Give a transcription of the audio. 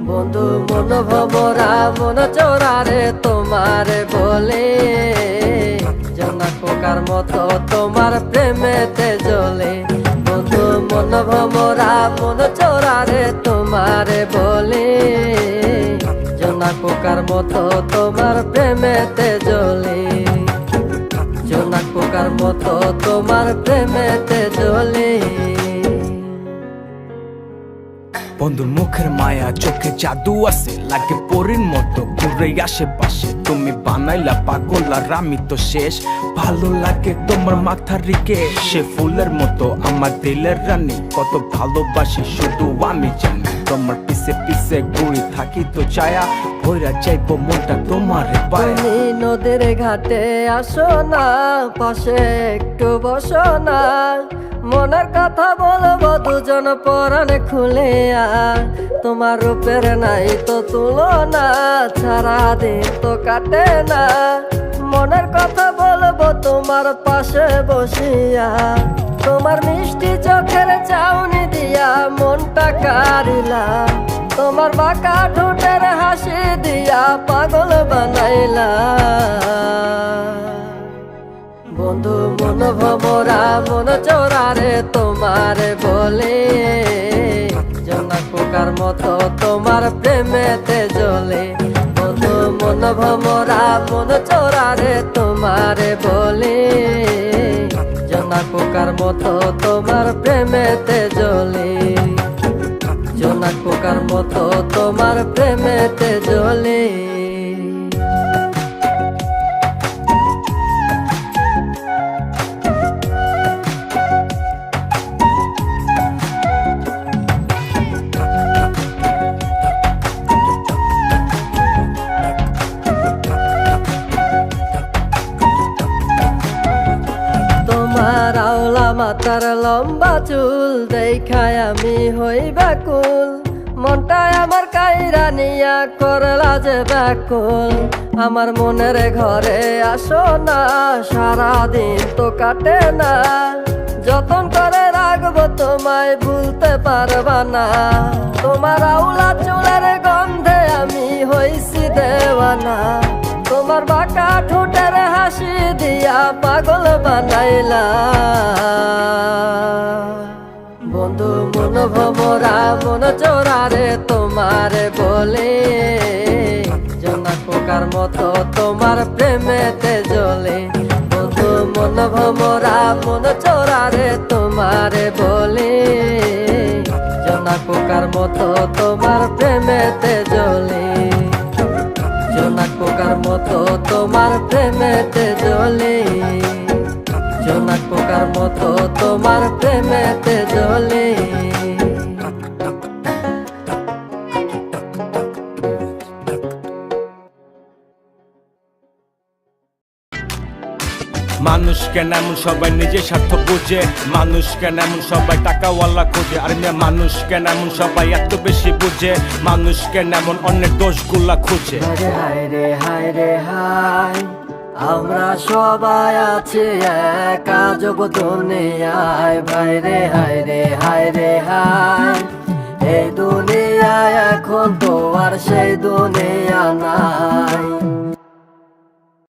বন্ধু মন ভমরা মন চোরারে তোমারে বলে জনা পোকার মতো তোমার প্রেমেতে জ্বলে। বন্ধু মন ভমরা মন চোরারে তোমারে বলে জনা পোকার মতো তোমার প্রেমেতে জ্বলে। জনা পোকার মতো তোমার প্রেমেতে জ্বলে। বন্ধুর মুখের মায়া চোখে জাদু আছে, লাগে পরীর মতো ঘুরে আশেপাশে। তুমি বানাইলা পাগল আর আমি তো শেষ। ভালো লাগে তোমার মাথার রিকে, সে ফুলের মতো আমার দিলের রানী। কত ভালোবাসি শুধু আমি জানি, তোমার পিছে পিছে ঘুরি থাকি তো ছায়া ভৈরা চাইবো মনটা তোমার পায়ে। তুমি নদীর ঘাটে আসো না, পাশে একটু বসো না, মনের কথা বলবো দুজন পরাণে খুলে। তোমার রূপের নাই তো তুলনা, সারাদিন তো কাটে না, মনের কথা বলবো তোমার পাশে বসিয়া। তোমার মিষ্টি চোখের চাউনি দিয়া মনটা কারিলা, তোমার বাঁকা ঠোঁটের হাসি দিয়া পাগল বানাইলা। বন্ধু মন ভমরা মন চোরারে তোমারে বলে জনা পোকার মতো তোমার প্রেমেতে জ্বলে। বন্ধু মন ভমরা মন চোরারে তোমারে বলে জনা পোকার মতো তোমার প্রেমেতে জ্বলে। জনা পোকার মতো তোমার প্রেমেতে জ্বলে। তোমার আওলা মাথার লম্বা চুল দেখায় আমি হই ব্যাকুল, মনটায় আমার কাইরা নিয়া করলা যে ব্যাকুল। আমার মনের ঘরে আসো না, সারাদিন তো কাটে না, যতন করে রাখবো তোমায় ভুলতে পারবা না। তোমার আওলা চুলের গন্ধে আমি হইছি দেওয়ানা, তোমার বাঁকা ঠোঁটের হাসি দিয়া পাগল বানাইলা। বন্ধু মন ভমরা মন চোরারে তোমারে বলে জনা পোকার মতো তোমার প্রেমেতে জ্বলে। বন্ধু মন ভমরা মন চোরারে তোমারে বলে জনা পোকার মতো তোমার প্রেমেতে জ্বলে। জোনাক পোকার মতো তোমার প্রেমেতে জ্বলে। জোনাক পোকার মতো তোমার প্রেমেতে জ্বলে। মানুষ কেন এমন সবাই নিজের স্বার্থ বুঝে, মানুষ কেন এমন সবাই টাকাওয়ালা খোঁজে। আর মেয়ে মানুষ কেন এমন সবাই এত বেশি বুঝে, মানুষ কেন এমন অনেক দোষগুলা খুঁজে। হায় রে হায় রে হায়, আমরা সবাই আছি এক আজব দুনিয়ায়। ভাই রে হায় রে হায় রে হায়, এই দুনিয়ায় এখন তো আর সেই দুনিয়া নাই।